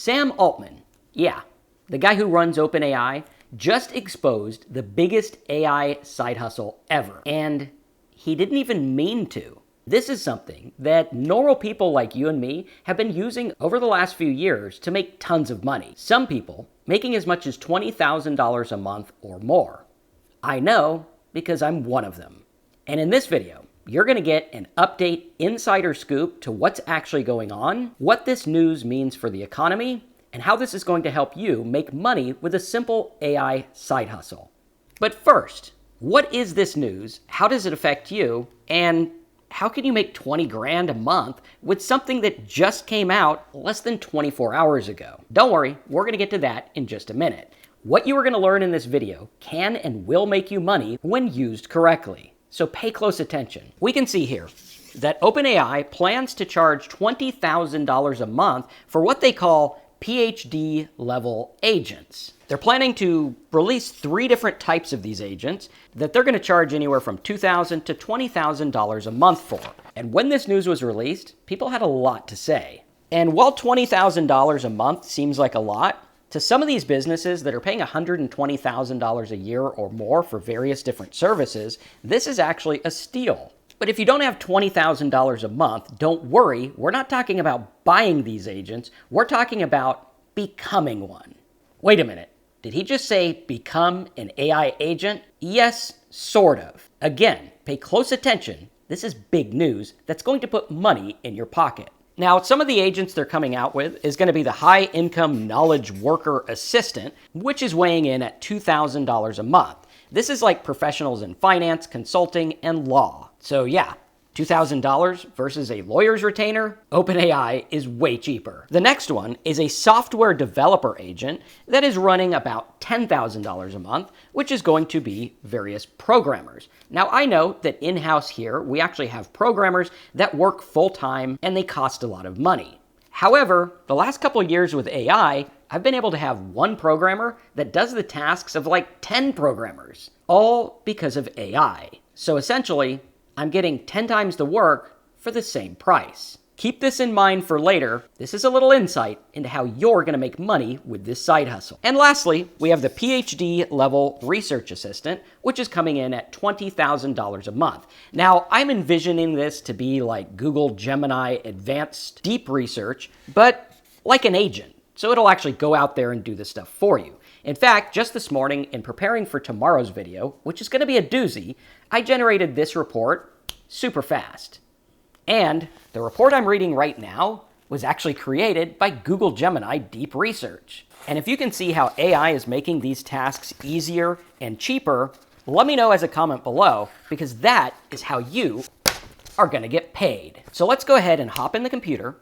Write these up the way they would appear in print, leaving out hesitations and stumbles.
Sam Altman, yeah, the guy who runs OpenAI, just exposed the biggest AI side hustle ever. And he didn't even mean to. This is something that normal people like you and me have been using over the last few years to make tons of money. Some people making as much as $20,000 a month or more. I know because I'm one of them. And in this video, you're going to get an update insider scoop to what's actually going on, what this news means for the economy, and how this is going to help you make money with a simple AI side hustle. But first, what is this news? How does it affect you? And how can you make 20 grand a month with something that just came out less than 24 hours ago? Don't worry, we're going to get to that in just a minute. What you are going to learn in this video can and will make you money when used correctly. So pay close attention. We can see here that OpenAI plans to charge $20,000 a month for what they call PhD level agents. They're planning to release 3 different types of these agents that they're going to charge anywhere from $2,000 to $20,000 a month for. And when this news was released, people had a lot to say. And while $20,000 a month seems like a lot, to some of these businesses that are paying $120,000 a year or more for various different services, this is actually a steal. But if you don't have $20,000 a month, don't worry, we're not talking about buying these agents, we're talking about becoming one. Wait a minute, did he just say become an AI agent? Yes, sort of. Again, pay close attention, this is big news that's going to put money in your pocket. Now, some of the agents they're coming out with is going to be the High Income Knowledge Worker Assistant, which is weighing in at $2,000 a month. This is like professionals in finance, consulting, and law. So yeah, $2,000 versus a lawyer's retainer, OpenAI is way cheaper. The next one is a software developer agent that is running about $10,000 a month, which is going to be various programmers. Now, I know that in-house here, we actually have programmers that work full-time and they cost a lot of money. However, the last couple of years with AI, I've been able to have one programmer that does the tasks of like 10 programmers, all because of AI. So essentially, I'm getting 10 times the work for the same price. Keep this in mind for later. This is a little insight into how you're going to make money with this side hustle. And lastly, we have the PhD level research assistant, which is coming in at $20,000 a month. Now, I'm envisioning this to be like Google Gemini advanced deep research, but like an agent. So it'll actually go out there and do this stuff for you. In fact, just this morning, in preparing for tomorrow's video, which is going to be a doozy, I generated this report super fast. And the report I'm reading right now was actually created by Google Gemini Deep Research. And if you can see how AI is making these tasks easier and cheaper, let me know as a comment below, because that is how you are going to get paid. So let's go ahead and hop in the computer.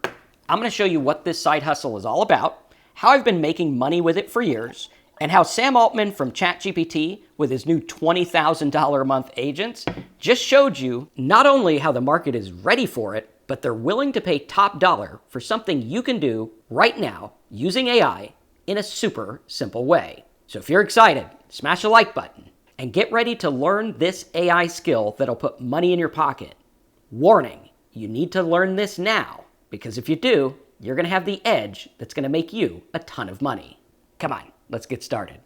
I'm going to show you what this side hustle is all about, how I've been making money with it for years, and how Sam Altman from ChatGPT with his new $20,000 a month agents just showed you not only how the market is ready for it, but they're willing to pay top dollar for something you can do right now using AI in a super simple way. So if you're excited, smash the like button and get ready to learn this AI skill that'll put money in your pocket. Warning, you need to learn this now, because if you do, you're going to have the edge that's going to make you a ton of money. Come on. Let's get started.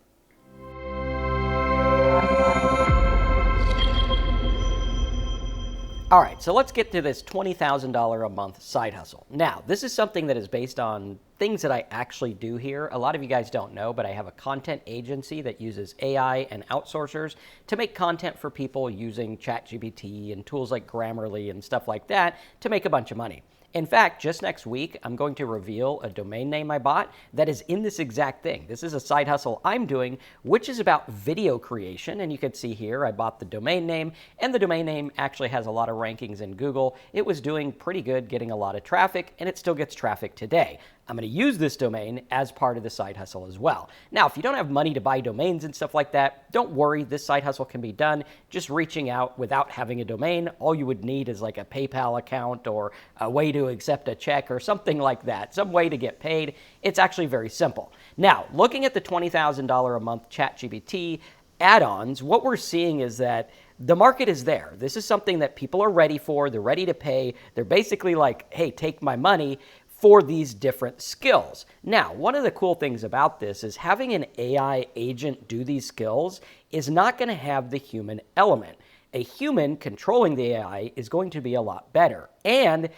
All right, so let's get to this $20,000 a month side hustle. Now, this is something that is based on things that I actually do here. A lot of you guys don't know, but I have a content agency that uses AI and outsourcers to make content for people using ChatGPT and tools like Grammarly and stuff like that to make a bunch of money. In fact, just next week, I'm going to reveal a domain name I bought that is in this exact thing. This is a side hustle I'm doing, which is about video creation. And you can see here, I bought the domain name, and the domain name actually has a lot of rankings in Google. It was doing pretty good, getting a lot of traffic, and it still gets traffic today. I'm going to use this domain as part of the side hustle as well. Now, if you don't have money to buy domains and stuff like that, don't worry, this side hustle can be done just reaching out without having a domain. All you would need is like a PayPal account or a way to accept a check or something like that, some way to get paid. It's actually very simple. Now, looking at the $20,000 a month ChatGPT add-ons, what we're seeing is that the market is there. This is something that people are ready for. They're ready to pay. They're basically like, hey, take my money for these different skills. Now, one of the cool things about this is having an AI agent do these skills is not going to have the human element. A human controlling the AI is going to be a lot better. And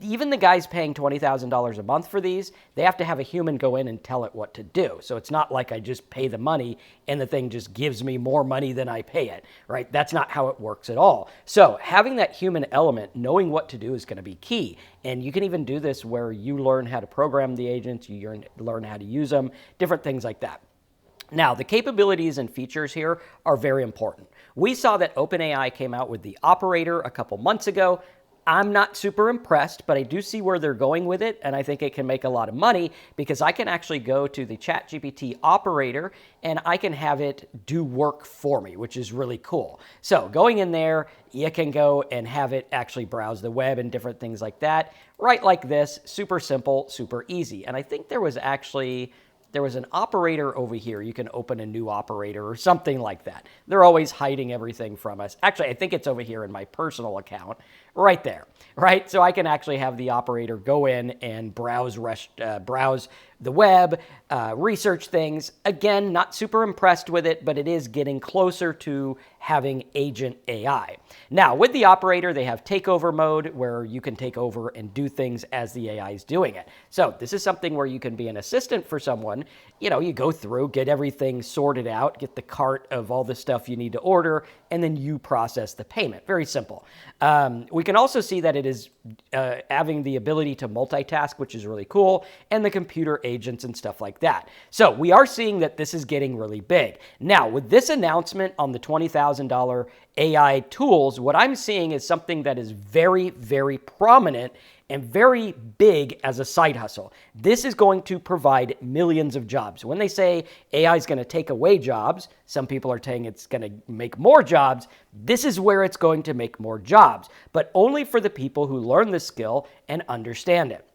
even the guys paying $20,000 a month for these, they have to have a human go in and tell it what to do. So it's not like I just pay the money and the thing just gives me more money than I pay it, right? That's not how it works at all. So having that human element, knowing what to do is going to be key. And you can even do this where you learn how to program the agents, you learn how to use them, different things like that. Now, the capabilities and features here are very important. We saw that OpenAI came out with the operator a couple months ago. I'm not super impressed, but I do see where they're going with it, and I think it can make a lot of money because I can actually go to the ChatGPT operator and I can have it do work for me, which is really cool. So going in there, you can go and have it actually browse the web and different things like that, right like this, super simple, super easy. And I think there was an operator over here. You can open a new operator or something like that. They're always hiding everything from us. Actually, I think it's over here in my personal account, right there, right? So I can actually have the operator go in and browse the web, research things. Again, not super impressed with it, but it is getting closer to having agent AI. Now, with the operator, they have takeover mode where you can take over and do things as the AI is doing it. So this is something where you can be an assistant for someone. You know, you go through, get everything sorted out, get the cart of all the stuff you need to order, and then you process the payment. Very simple. We can also see that it is having the ability to multitask, which is really cool, and the computer agents and stuff like that. So we are seeing that this is getting really big. Now, with this announcement on the $20,000 AI tools, what I'm seeing is something that is very, very prominent and very big as a side hustle. This is going to provide millions of jobs. When they say AI is going to take away jobs, some people are saying it's going to make more jobs. This is where it's going to make more jobs, but only for the people who learn the skill and understand it.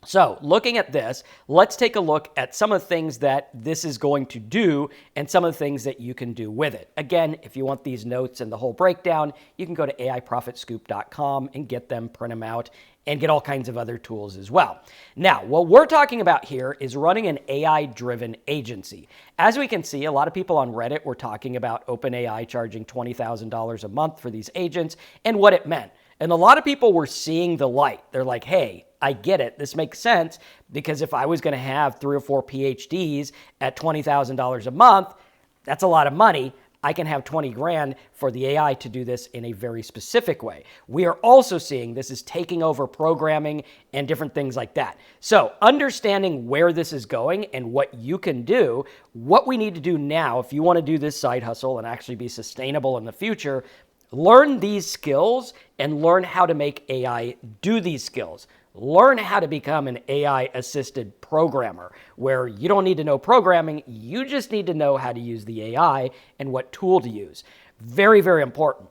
So looking at this, let's take a look at some of the things that this is going to do and some of the things that you can do with it. Again, if you want these notes and the whole breakdown, you can go to AIProfitScoop.com and get them, print them out, and get all kinds of other tools as well. Now, what we're talking about here is running an AI-driven agency. As we can see, a lot of people on Reddit were talking about OpenAI charging $20,000 a month for these agents and what it meant. And a lot of people were seeing the light. They're like, hey, I get it. This makes sense because if I was going to have 3 or 4 PhDs at $20,000 a month, that's a lot of money. I can have 20 grand for the AI to do this in a very specific way. We are also seeing this is taking over programming and different things like that. So understanding where this is going and what you can do, what we need to do now, if you want to do this side hustle and actually be sustainable in the future, learn these skills and learn how to make AI do these skills. Learn how to become an AI-assisted programmer where you don't need to know programming, you just need to know how to use the AI and what tool to use. Very, very important.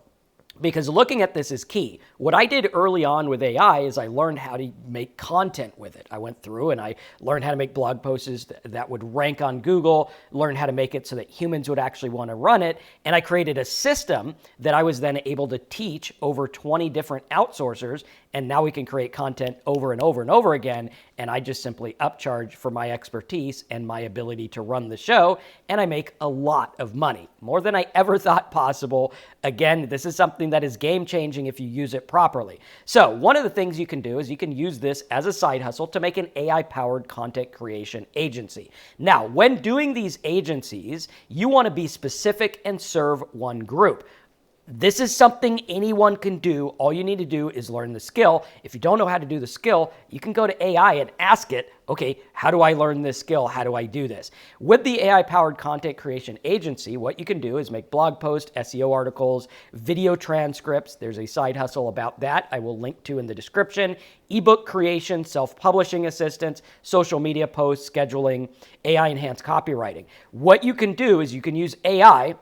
Because looking at this is key. What I did early on with AI is I learned how to make content with it. I went through and I learned how to make blog posts that would rank on Google, learned how to make it so that humans would actually want to run it, and I created a system that I was then able to teach over 20 different outsourcers, and now we can create content over and over and over again, and I just simply upcharge for my expertise and my ability to run the show, and I make a lot of money, more than I ever thought possible. Again, this is something that is game-changing if you use it properly. So one of the things you can do is you can use this as a side hustle to make an AI-powered content creation agency. Now, when doing these agencies, you want to be specific and serve one group. This is something anyone can do. All you need to do is learn the skill. If you don't know how to do the skill, you can go to AI and ask it, okay, how do I learn this skill? How do I do this? With the AI-powered content creation agency, what you can do is make blog posts, SEO articles, video transcripts. There's a side hustle about that I will link to in the description. Ebook creation, self-publishing assistance, social media posts, scheduling, AI-enhanced copywriting. What you can do is you can use AI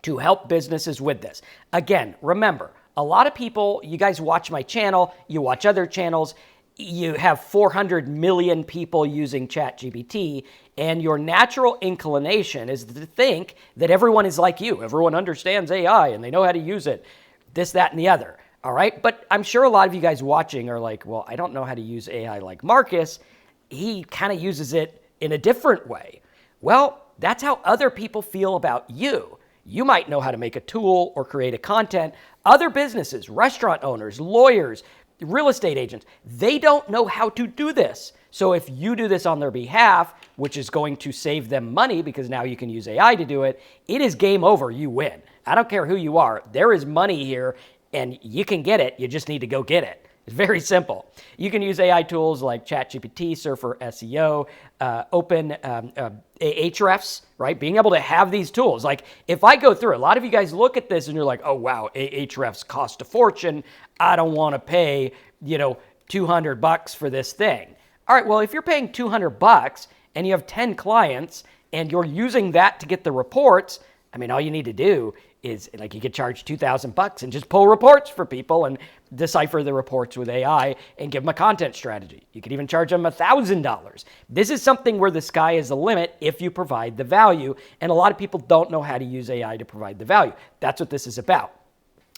to help businesses with this. Again, remember, a lot of people, you guys watch my channel, you watch other channels, you have 400 million people using ChatGPT, and your natural inclination is to think that everyone is like you. Everyone understands AI and they know how to use it, this, that, and the other. All right. But I'm sure a lot of you guys watching are like, well, I don't know how to use AI like Marcus. He kind of uses it in a different way. Well, that's how other people feel about you. You might know how to make a tool or create a content. Other businesses, restaurant owners, lawyers, real estate agents, they don't know how to do this. So if you do this on their behalf, which is going to save them money because now you can use AI to do it, it is game over. You win. I don't care who you are. There is money here and you can get it. You just need to go get it. It's very simple. You can use AI tools like ChatGPT, Surfer SEO, Ahrefs, right? Being able to have these tools. Like if I go through, a lot of you guys look at this and you're like, oh, wow, Ahrefs cost a fortune. I don't want to pay, $200 for this thing. All right, well, if you're paying $200 and you have 10 clients and you're using that to get the reports, I mean, all you need to do is like you could charge $2,000 and just pull reports for people and decipher the reports with AI and give them a content strategy. You could even charge them $1,000. This is something where the sky is the limit if you provide the value. And a lot of people don't know how to use AI to provide the value. That's what this is about.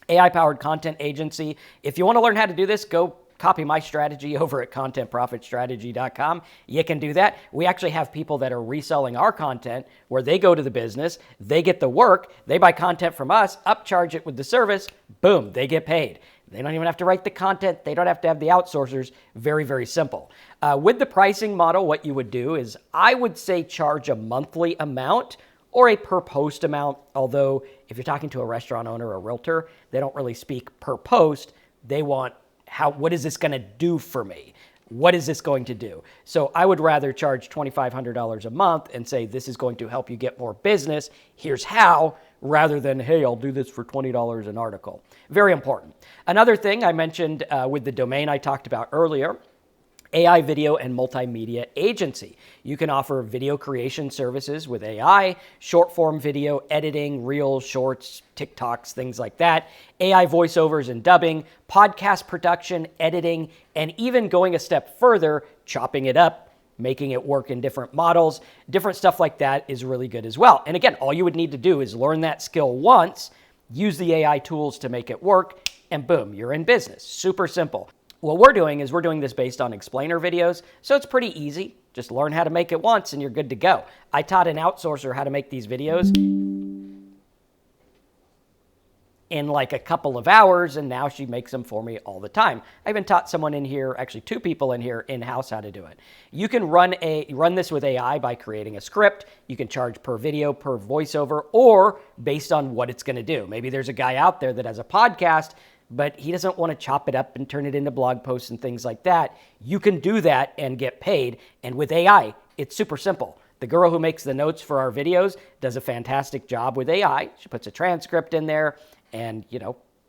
AI-powered content agency. If you want to learn how to do this, go copy my strategy over at contentprofitstrategy.com. You can do that. We actually have people that are reselling our content where they go to the business, they get the work, they buy content from us, upcharge it with the service, boom, they get paid. They don't even have to write the content. They don't have to have the outsourcers. Very, very simple. With the pricing model, what you would do is I would say charge a monthly amount or a per post amount. Although if you're talking to a restaurant owner or a realtor, they don't really speak per post. They want what is this going to do for me? What is this going to do? So I would rather charge $2,500 a month and say, this is going to help you get more business. Here's how, rather than, hey, I'll do this for $20 an article. Very important. Another thing I mentioned with the domain I talked about earlier, AI video and multimedia agency. You can offer video creation services with AI, short form video editing, reels, shorts, TikToks, things like that, AI voiceovers and dubbing, podcast production, editing, and even going a step further, chopping it up, making it work in different models, different stuff like that is really good as well. And again, all you would need to do is learn that skill once, use the AI tools to make it work, and boom, you're in business. Super simple. What we're doing is we're doing this based on explainer videos, so it's pretty easy. Just learn how to make it once and you're good to go. I taught an outsourcer how to make these videos in like a couple of hours, and now she makes them for me all the time. I even taught someone in here, actually 2 people in here in-house how to do it. You can run this with AI by creating a script. You can charge per video, per voiceover, or based on what it's going to do. Maybe there's a guy out there that has a podcast, but he doesn't want to chop it up and turn it into blog posts and things like that. You can do that and get paid. And with AI, it's super simple. The girl who makes the notes for our videos does a fantastic job with AI. She puts a transcript in there and,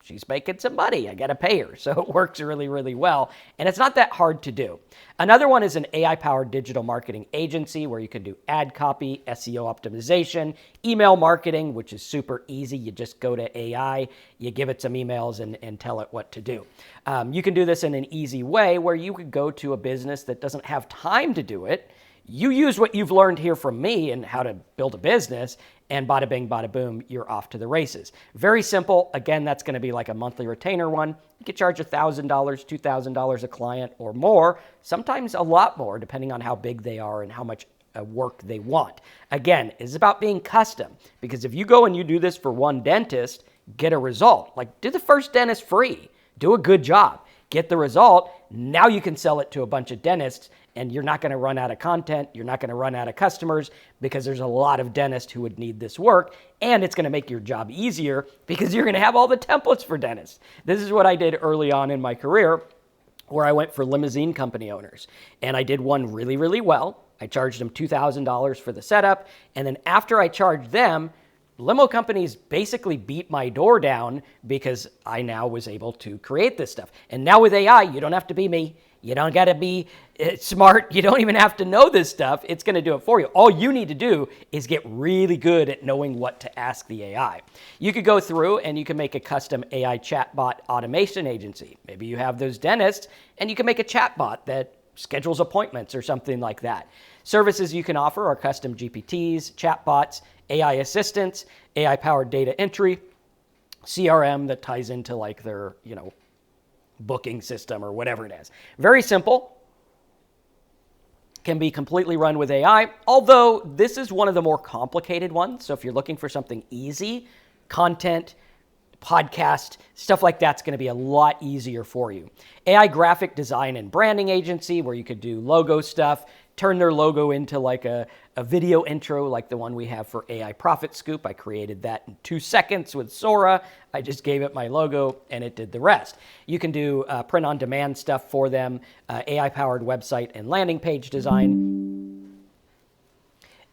she's making some money. I got to pay her. So it works really, really well. And it's not that hard to do. Another one is an AI-powered digital marketing agency where you can do ad copy, SEO optimization, email marketing, which is super easy. You just go to AI, you give it some emails and tell it what to do. You can do this in an easy way where you could go to a business that doesn't have time to do it. You use what you've learned here from me and how to build a business, and bada bing, bada boom, you're off to the races. Very simple. Again, that's going to be like a monthly retainer one. You could charge $1,000, $2,000 a client or more, sometimes a lot more, depending on how big they are and how much work they want. Again, it's about being custom, because if you go and you do this for one dentist, get a result. Like, do the first dentist free. Do a good job. Get the result. Now you can sell it to a bunch of dentists, and you're not going to run out of content. You're not going to run out of customers because there's a lot of dentists who would need this work, and it's going to make your job easier because you're going to have all the templates for dentists. This is what I did early on in my career where I went for limousine company owners, and I did one really, really well. I charged them $2,000 for the setup, and then after I charged them, limo companies basically beat my door down because I now was able to create this stuff. And now with AI, you don't have to be me. You don't got to be smart. You don't even have to know this stuff. It's going to do it for you. All you need to do is get really good at knowing what to ask the AI. You could go through and you can make a custom AI chatbot automation agency. Maybe you have those dentists and you can make a chatbot that schedules appointments or something like that. Services you can offer are custom GPTs, chatbots, AI assistants, AI-powered data entry, CRM that ties into like their, booking system or whatever it is. Very simple. Can be completely run with AI, although this is one of the more complicated ones. So if you're looking for something easy, content, podcast, stuff like that's going to be a lot easier for you. AI graphic design and branding agency, where you could do logo stuff, turn their logo into like a video intro like the one we have for AI Profit Scoop. I created that in 2 seconds with Sora. I just gave it my logo and it did the rest. You can do print on demand stuff for them, AI-powered website and landing page design,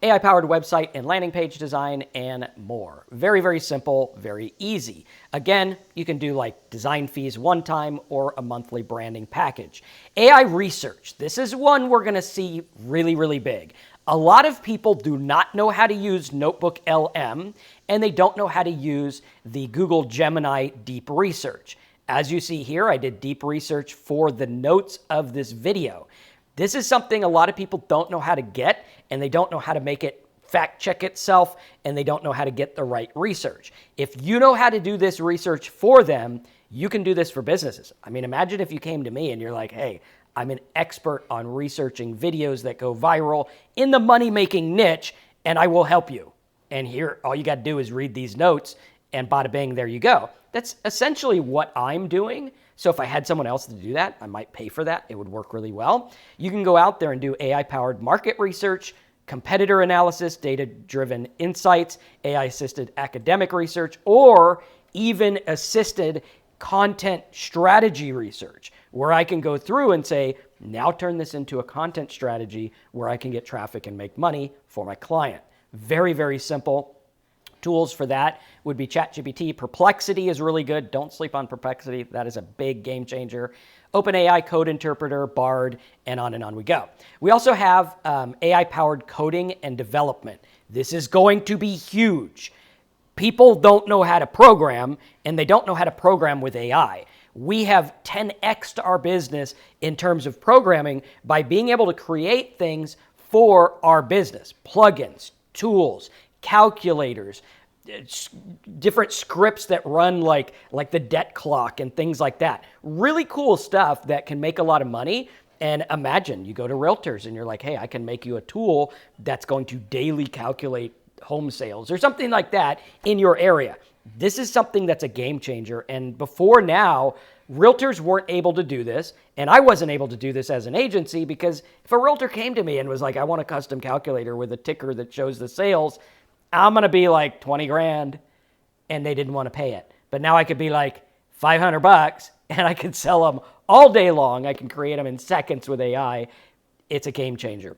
AI-powered website and landing page design, and more. Very, very simple, very easy. Again, you can do like design fees one time or a monthly branding package. AI research. This is one we're going to see really, really big. A lot of people do not know how to use Notebook LM, and they don't know how to use the Google Gemini Deep Research. As you see here, I did deep research for the notes of this video. This is something a lot of people don't know how to get, and they don't know how to make it fact check itself, and they don't know how to get the right research. If you know how to do this research for them, you can do this for businesses. I mean, imagine if you came to me and you're like, hey, I'm an expert on researching videos that go viral in the money-making niche, and I will help you. And here, all you got to do is read these notes, and bada bing, there you go. That's essentially what I'm doing. So if I had someone else to do that, I might pay for that. It would work really well. You can go out there and do AI-powered market research, competitor analysis, data-driven insights, AI-assisted academic research, or even assisted content strategy research, where I can go through and say, now turn this into a content strategy where I can get traffic and make money for my client. Very, very simple. Tools for that would be ChatGPT. Perplexity is really good. Don't sleep on Perplexity. That is a big game changer. OpenAI Code Interpreter, Bard, and on we go. We also have AI-powered coding and development. This is going to be huge. People don't know how to program, and they don't know how to program with AI. We have 10x'd our business in terms of programming by being able to create things for our business. Plugins, tools, calculators, different scripts that run like the debt clock and things like that. Really cool stuff that can make a lot of money. And imagine you go to realtors and you're like, hey, I can make you a tool that's going to daily calculate home sales or something like that in your area. This is something that's a game changer. And before now, realtors weren't able to do this. And I wasn't able to do this as an agency, because if a realtor came to me and was like, I want a custom calculator with a ticker that shows the sales, I'm going to be like 20 grand, and they didn't want to pay it. But now I could be like $500 and I could sell them all day long. I can create them in seconds with AI. It's a game changer.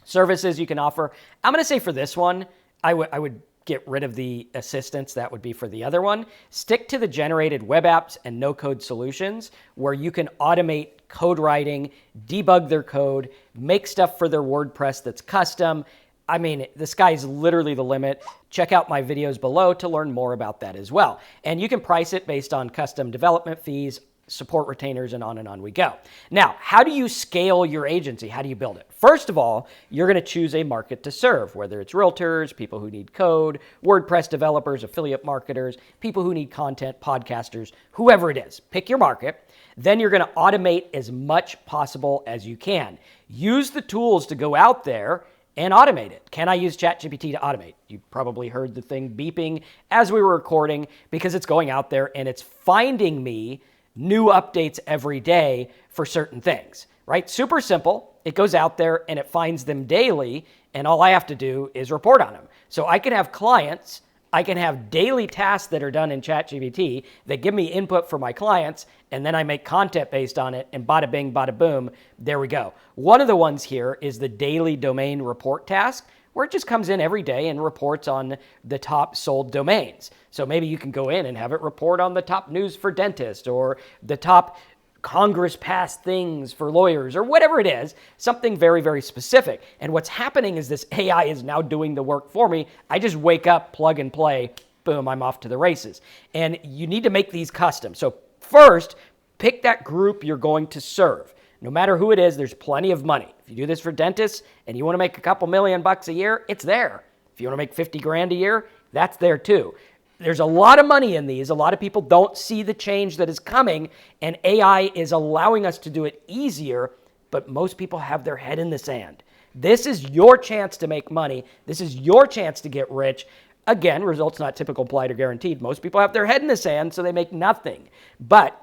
Services you can offer. I'm going to say for this one, I would get rid of the assistants. That would be for the other one. Stick to the generated web apps and no-code solutions, where you can automate code writing, debug their code, make stuff for their WordPress that's custom. I mean, the sky's literally the limit. Check out my videos below to learn more about that as well. And you can price it based on custom development fees, support retainers, and on we go. Now, how do you scale your agency? How do you build it? First of all, you're going to choose a market to serve, whether it's realtors, people who need code, WordPress developers, affiliate marketers, people who need content, podcasters, whoever it is. Pick your market. Then you're going to automate as much possible as you can. Use the tools to go out there and automate it. Can I use ChatGPT to automate? You probably heard the thing beeping as we were recording, because it's going out there and it's finding me new updates every day for certain things, right? Super simple. It goes out there and it finds them daily, and all I have to do is report on them. So I can have clients, I can have daily tasks that are done in ChatGPT that give me input for my clients, and then I make content based on it, and bada bing, bada boom, there we go. One of the ones here is the daily domain report task, where it just comes in every day and reports on the top sold domains. So maybe you can go in and have it report on the top news for dentists, or the top Congress passed things for lawyers, or whatever it is, something very, very specific. And what's happening is this AI is now doing the work for me. I just wake up, plug and play, boom, I'm off to the races. And you need to make these custom. So first, pick that group you're going to serve. No matter who it is, there's plenty of money. If you do this for dentists and you want to make a couple $1 million a year, it's there. If you want to make 50 grand a year, that's there too. There's a lot of money in these. A lot of people don't see the change that is coming, and AI is allowing us to do it easier, but most people have their head in the sand. This is your chance to make money. This is your chance to get rich. Again, results not typical, implied, or guaranteed. Most people have their head in the sand, so they make nothing. But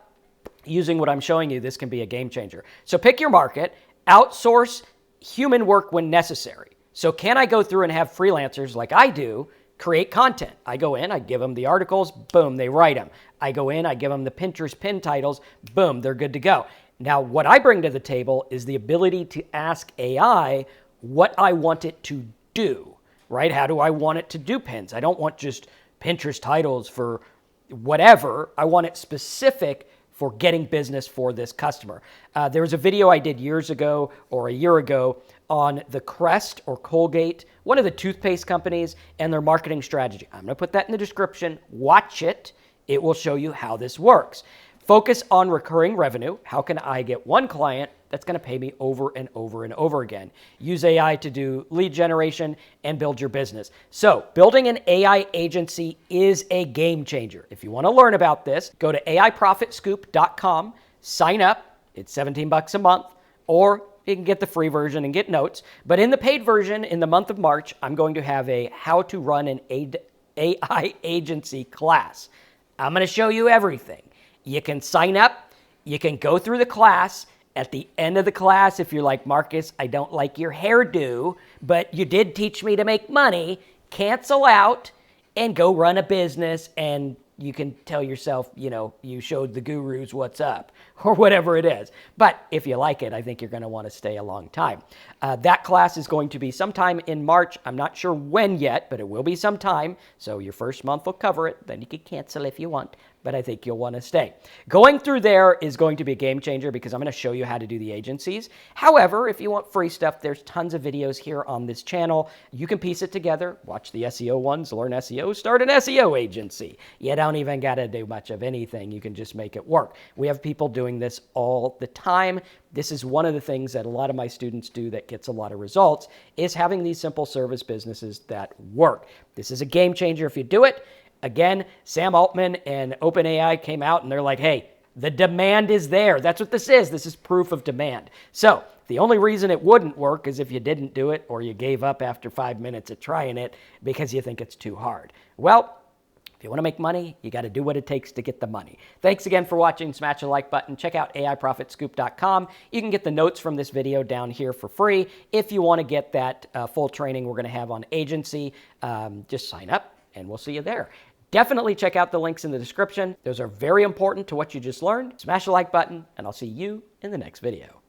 using what I'm showing you, this can be a game changer. So pick your market, outsource human work when necessary. So can I go through and have freelancers like I do create content? I go in, I give them the articles, boom, they write them. I go in, I give them the Pinterest pin titles, boom, they're good to go. Now, what I bring to the table is the ability to ask AI what I want it to do, right? How do I want it to do pins? I don't want just Pinterest titles for whatever. I want it specific for getting business for this customer. There was a video I did years ago or a year ago on the Crest or Colgate, one of the toothpaste companies, and their marketing strategy. I'm going to put that in the description. Watch it. It will show you how this works. Focus on recurring revenue. How can I get one client that's going to pay me over and over and over again? Use AI to do lead generation and build your business. So building an AI agency is a game changer. If you want to learn about this, go to AIProfitScoop.com, sign up. It's $17 a month, or you can get the free version and get notes. But in the paid version, in the month of March, I'm going to have a how to run an AI agency class. I'm going to show you everything. You can sign up. You can go through the class. At the end of the class, if you're like, Marcus, I don't like your hairdo, but you did teach me to make money, cancel out and go run a business, and you can tell yourself, you showed the gurus what's up, or whatever it is. But if you like it, I think you're going to want to stay a long time. That class is going to be sometime in March. I'm not sure when yet, but it will be sometime. So your first month will cover it. Then you can cancel if you want, but I think you'll want to stay. Going through there is going to be a game changer because I'm going to show you how to do the agencies. However, if you want free stuff, there's tons of videos here on this channel. You can piece it together, watch the SEO ones, learn SEO, start an SEO agency. You don't even got to do much of anything. You can just make it work. We have people doing this all the time. This is one of the things that a lot of my students do that gets a lot of results, is having these simple service businesses that work. This is a game changer if you do it. Again, Sam Altman and OpenAI came out and they're like, hey, the demand is there. That's what this is. This is proof of demand. So the only reason it wouldn't work is if you didn't do it or you gave up after 5 minutes of trying it because you think it's too hard. Well, if you want to make money, you got to do what it takes to get the money. Thanks again for watching. Smash the like button. Check out AIProfitScoop.com. You can get the notes from this video down here for free. If you want to get that full training we're going to have on agency, just sign up and we'll see you there. Definitely check out the links in the description. Those are very important to what you just learned. Smash the like button, and I'll see you in the next video.